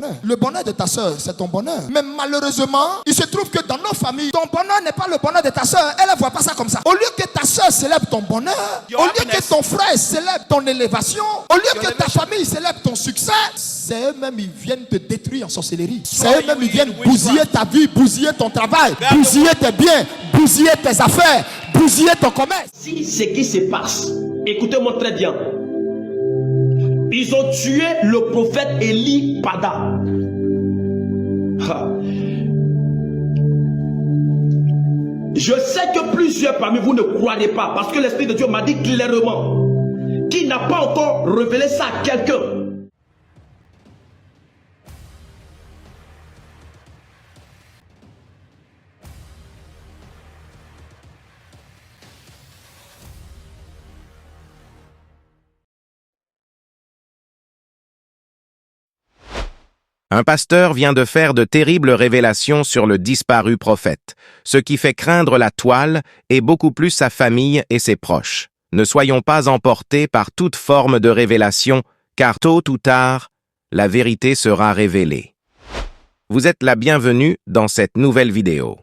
bonheur. Le bonheur de ta soeur, c'est ton bonheur. Mais malheureusement, il se trouve que dans nos familles, ton bonheur n'est pas le bonheur de ta soeur. Elle ne voit pas ça comme ça. Au lieu que ta soeur célèbre ton bonheur, au lieu que ton frère célèbre ton élévation, au lieu que ta famille célèbre ton succès, c'est eux-mêmes, ils viennent te détruire en sorcellerie. C'est eux-mêmes, ils viennent bousiller ta vie, bousiller ton travail, bousiller tes biens, bousiller tes affaires, bousiller ton commerce. Si ce qui se passe, écoutez-moi très bien. Ils ont tué le prophète Élie Pada. Je sais que plusieurs parmi vous ne croirez pas, parce que l'Esprit de Dieu m'a dit clairement qu'il n'a pas encore révélé ça à quelqu'un. Un pasteur vient de faire de terribles révélations sur le disparu prophète, ce qui fait craindre la toile et beaucoup plus sa famille et ses proches. Ne soyons pas emportés par toute forme de révélation, car tôt ou tard, la vérité sera révélée. Vous êtes la bienvenue dans cette nouvelle vidéo.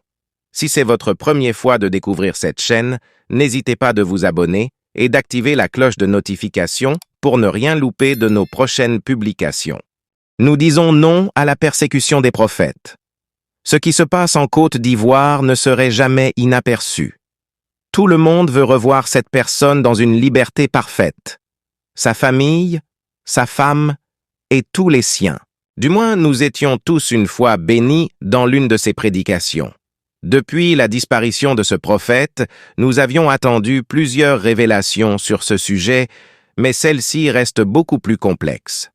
Si c'est votre première fois de découvrir cette chaîne, n'hésitez pas de vous abonner et d'activer la cloche de notification pour ne rien louper de nos prochaines publications. Nous disons non à la persécution des prophètes. Ce qui se passe en Côte d'Ivoire ne serait jamais inaperçu. Tout le monde veut revoir cette personne dans une liberté parfaite. Sa famille, sa femme et tous les siens. Du moins, nous étions tous une fois bénis dans l'une de ses prédications. Depuis la disparition de ce prophète, nous avions attendu plusieurs révélations sur ce sujet, mais celle-ci reste beaucoup plus complexe.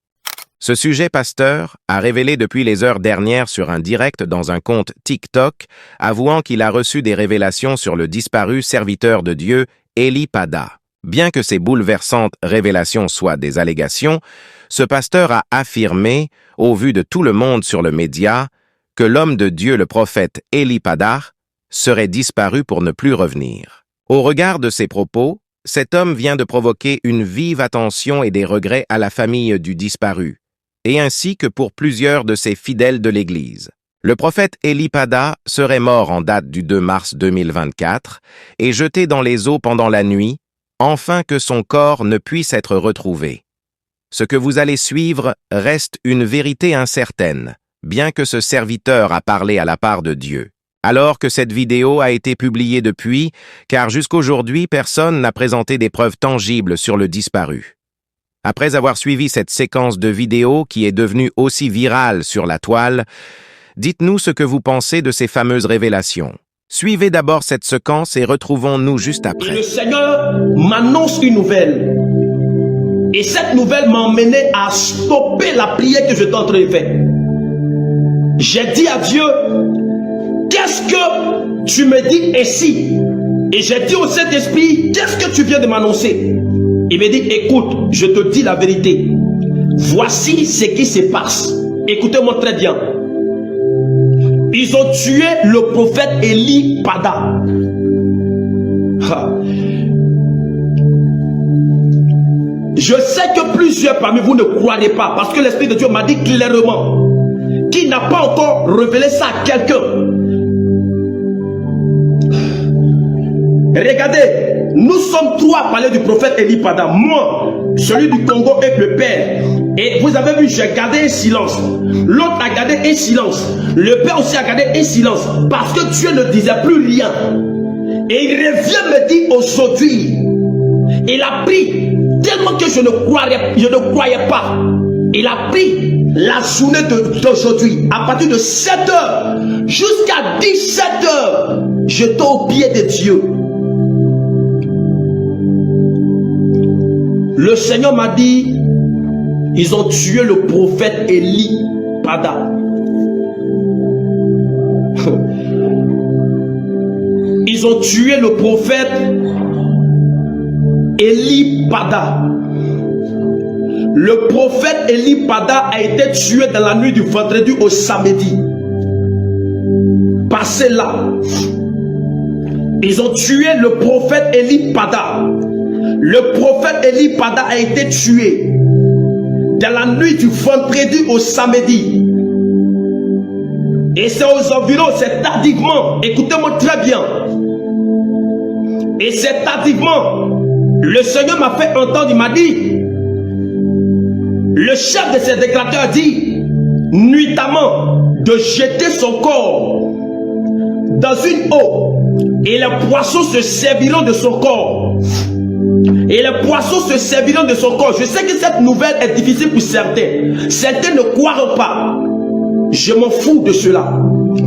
Ce sujet, pasteur, a révélé depuis les heures dernières sur un direct dans un compte TikTok, avouant qu'il a reçu des révélations sur le disparu serviteur de Dieu, Élie Pada. Bien que ces bouleversantes révélations soient des allégations, ce pasteur a affirmé, au vu de tout le monde sur le média, que l'homme de Dieu, le prophète Élie Pada, serait disparu pour ne plus revenir. Au regard de ses propos, cet homme vient de provoquer une vive attention et des regrets à la famille du disparu, et ainsi que pour plusieurs de ses fidèles de l'Église. Le prophète Élie Pada serait mort en date du 2 mars 2024 et jeté dans les eaux pendant la nuit, afin que son corps ne puisse être retrouvé. Ce que vous allez suivre reste une vérité incertaine, bien que ce serviteur a parlé à la part de Dieu. Alors que cette vidéo a été publiée depuis, car jusqu'aujourd'hui personne n'a présenté des preuves tangibles sur le disparu. Après avoir suivi cette séquence de vidéos qui est devenue aussi virale sur la toile, dites-nous ce que vous pensez de ces fameuses révélations. Suivez d'abord cette séquence et retrouvons-nous juste après. Le Seigneur m'annonce une nouvelle. Et cette nouvelle m'a emmené à stopper la prière que j'étais en train de faire. J'ai dit à Dieu, qu'est-ce que tu me dis ici? Et j'ai dit au Saint-Esprit, qu'est-ce que tu viens de m'annoncer? Il me dit, écoute, je te dis la vérité. Voici ce qui se passe. Écoutez-moi très bien. Ils ont tué le prophète Élie Pada. Je sais que plusieurs parmi vous ne croirez pas, parce que l'Esprit de Dieu m'a dit clairement qu'il n'a pas encore révélé ça à quelqu'un. Regardez. Nous sommes trois à parler du prophète Élie Pada. Moi, celui du Congo et le père. Et vous avez vu, j'ai gardé un silence. L'autre a gardé un silence. Le père aussi a gardé un silence. Parce que Dieu ne disait plus rien. Et il revient me dire aujourd'hui. Il a pris, tellement que je ne croyais pas. Il a pris la journée d'aujourd'hui. À partir de 7 h jusqu'à 17 h. J'étais au pied de Dieu. Le Seigneur m'a dit, ils ont tué le prophète Élie Pada. Ils ont tué le prophète Élie Pada. Le prophète Élie Pada a été tué dans la nuit du vendredi au samedi. Passez là. Ils ont tué le prophète Élie Pada. Le prophète Élie Pada a été tué dans la nuit du vendredi au samedi. Et c'est aux environs, c'est tardivement. Écoutez-moi très bien. Et c'est tardivement. Le Seigneur m'a fait entendre, il m'a dit, le chef de ses déclarateurs dit, nuitamment, de jeter son corps dans une eau. Et les poissons se serviront de son corps. Et les poissons se serviront de son corps. Je sais que cette nouvelle est difficile pour certains. Certains ne croiront pas. Je m'en fous de cela.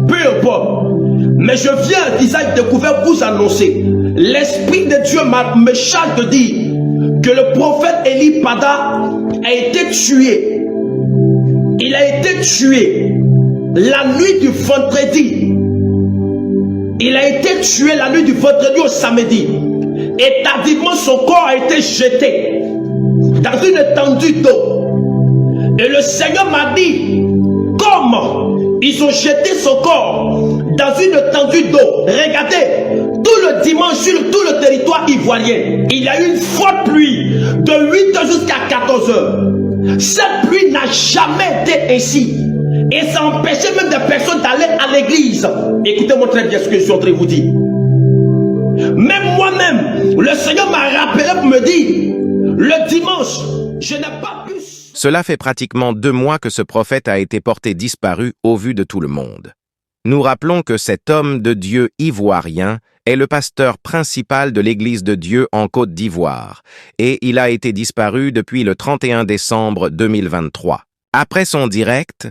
Peu importe. Mais je viens, Isaac découvert, vous annoncer. L'Esprit de Dieu me charge de dire que le prophète Eli Pada a été tué. Il a été tué la nuit du vendredi. Il a été tué la nuit du vendredi au samedi. Et tardivement, son corps a été jeté dans une étendue d'eau. Et le Seigneur m'a dit, comment ils ont jeté son corps dans une étendue d'eau. Regardez, tout le dimanche sur tout le territoire ivoirien, il y a eu une forte pluie de 8h jusqu'à 14h. Cette pluie n'a jamais été ainsi. Et ça empêchait même des personnes d'aller à l'église. Écoutez-moi très bien ce que je suis en train de vous dire. Même moi-même, le Seigneur m'a rappelé pour me dire, le dimanche, je n'ai pas pu... Cela fait pratiquement 2 mois que ce prophète a été porté disparu au vu de tout le monde. Nous rappelons que cet homme de Dieu ivoirien est le pasteur principal de l'Église de Dieu en Côte d'Ivoire, et il a été disparu depuis le 31 décembre 2023. Après son direct,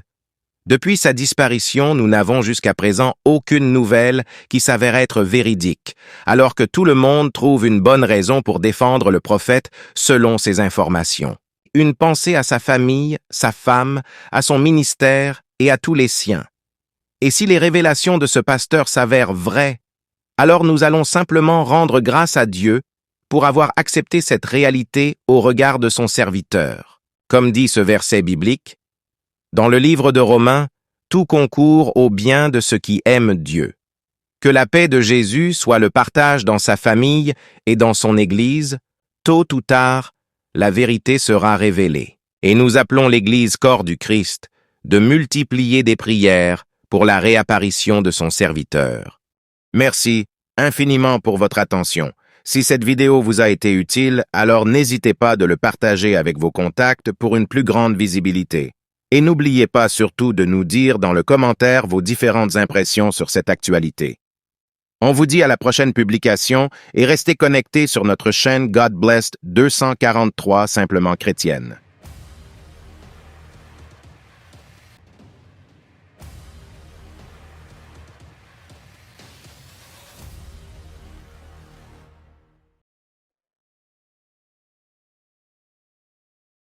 depuis sa disparition, nous n'avons jusqu'à présent aucune nouvelle qui s'avère être véridique, alors que tout le monde trouve une bonne raison pour défendre le prophète selon ces informations. Une pensée à sa famille, sa femme, à son ministère et à tous les siens. Et si les révélations de ce pasteur s'avèrent vraies, alors nous allons simplement rendre grâce à Dieu pour avoir accepté cette réalité au regard de son serviteur. Comme dit ce verset biblique, dans le livre de Romains, tout concourt au bien de ceux qui aiment Dieu. Que la paix de Jésus soit le partage dans sa famille et dans son Église, tôt ou tard, la vérité sera révélée. Et nous appelons l'Église corps du Christ de multiplier des prières pour la réapparition de son serviteur. Merci infiniment pour votre attention. Si cette vidéo vous a été utile, alors n'hésitez pas de le partager avec vos contacts pour une plus grande visibilité. Et n'oubliez pas surtout de nous dire dans le commentaire vos différentes impressions sur cette actualité. On vous dit à la prochaine publication et restez connectés sur notre chaîne God Blessed 243 Simplement Chrétienne.